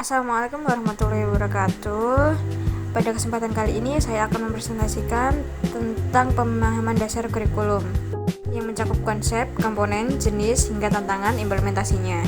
Assalamualaikum warahmatullahi wabarakatuh. Pada kesempatan kali ini saya akan mempresentasikan tentang pemahaman dasar kurikulum yang mencakup konsep, komponen, jenis, hingga tantangan implementasinya.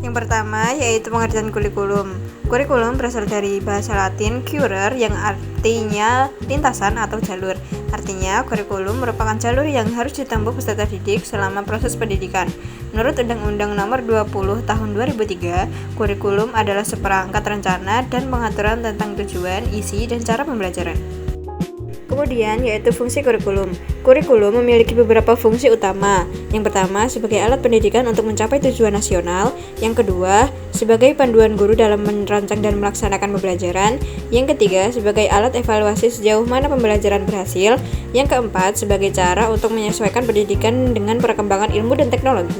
Yang pertama yaitu pengertian kurikulum. Kurikulum berasal dari bahasa Latin currere yang artinya lintasan atau jalur. Artinya, kurikulum merupakan jalur yang harus ditempuh peserta didik selama proses pendidikan. Menurut Undang-Undang Nomor 20 Tahun 2003, kurikulum adalah seperangkat rencana dan pengaturan tentang tujuan, isi, dan cara pembelajaran. Kemudian yaitu fungsi kurikulum. Kurikulum memiliki beberapa fungsi utama. Yang pertama, sebagai alat pendidikan untuk mencapai tujuan nasional. Yang kedua, sebagai panduan guru dalam merancang dan melaksanakan pembelajaran. Yang ketiga, sebagai alat evaluasi sejauh mana pembelajaran berhasil. Yang keempat, sebagai cara untuk menyesuaikan pendidikan dengan perkembangan ilmu dan teknologi.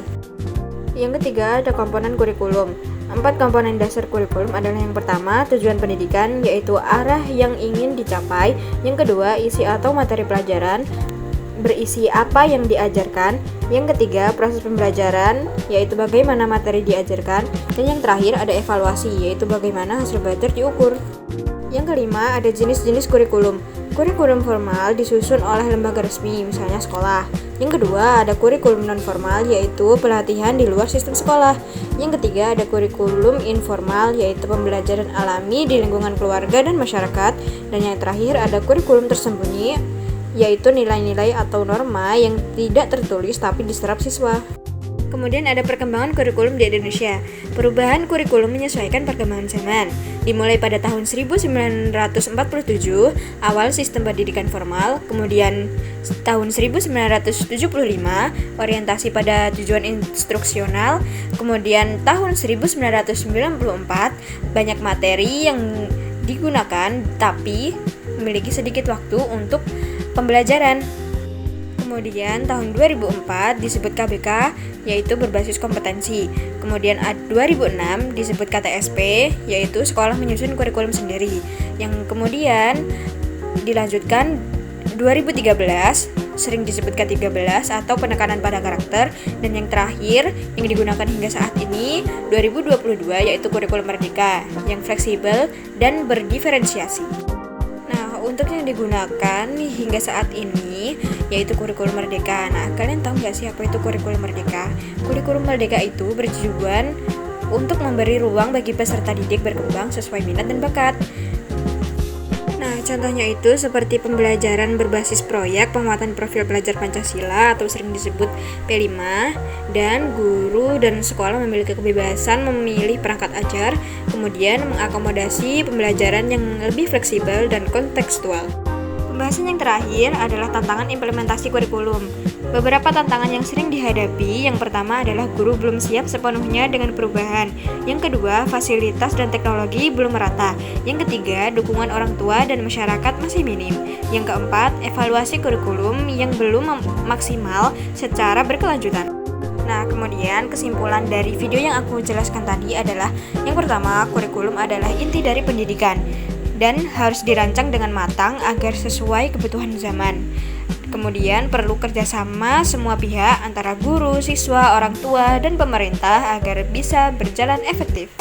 Yang ketiga, ada komponen kurikulum. 4 komponen dasar kurikulum adalah yang pertama, tujuan pendidikan, yaitu arah yang ingin dicapai. Yang kedua, isi atau materi pelajaran, berisi apa yang diajarkan. Yang ketiga, proses pembelajaran, yaitu bagaimana materi diajarkan. Dan yang terakhir, ada evaluasi, yaitu bagaimana hasil belajar diukur. Yang kelima, ada jenis-jenis kurikulum. Kurikulum formal disusun oleh lembaga resmi, misalnya sekolah. Yang kedua, ada kurikulum non-formal, yaitu pelatihan di luar sistem sekolah. Yang ketiga, ada kurikulum informal, yaitu pembelajaran alami di lingkungan keluarga dan masyarakat. Dan yang terakhir, ada kurikulum tersembunyi, yaitu nilai-nilai atau norma yang tidak tertulis tapi diserap siswa. Kemudian ada perkembangan kurikulum di Indonesia. Perubahan kurikulum menyesuaikan perkembangan zaman. Dimulai pada tahun 1947, awal sistem pendidikan formal, kemudian tahun 1975, orientasi pada tujuan instruksional, kemudian tahun 1994, banyak materi yang digunakan tapi memiliki sedikit waktu untuk pembelajaran. Kemudian tahun 2004 disebut KBK, yaitu berbasis kompetensi. Kemudian 2006 disebut KTSP, yaitu sekolah menyusun kurikulum sendiri. Yang kemudian dilanjutkan 2013 sering disebut K13 atau penekanan pada karakter. Dan yang terakhir yang digunakan hingga saat ini 2022 yaitu kurikulum merdeka yang fleksibel dan berdiferensiasi. Untuk yang digunakan hingga saat ini yaitu kurikulum merdeka. Nah, kalian tahu nggak sih apa itu kurikulum merdeka? Kurikulum merdeka itu bertujuan untuk memberi ruang bagi peserta didik berkembang sesuai minat dan bakat. Nah, contohnya itu seperti pembelajaran berbasis proyek, penguatan profil pelajar Pancasila atau sering disebut P5, dan guru dan sekolah memiliki kebebasan memilih perangkat ajar, kemudian mengakomodasi pembelajaran yang lebih fleksibel dan kontekstual. Pembahasan yang terakhir adalah tantangan implementasi kurikulum. Beberapa tantangan yang sering dihadapi, yang pertama adalah guru belum siap sepenuhnya dengan perubahan. Yang kedua, fasilitas dan teknologi belum merata. Yang ketiga, dukungan orang tua dan masyarakat masih minim. Yang keempat, evaluasi kurikulum yang belum maksimal secara berkelanjutan. Nah, kemudian kesimpulan dari video yang aku jelaskan tadi adalah yang pertama, kurikulum adalah inti dari pendidikan dan harus dirancang dengan matang agar sesuai kebutuhan zaman. Kemudian perlu kerjasama semua pihak antara guru, siswa, orang tua, dan pemerintah agar bisa berjalan efektif.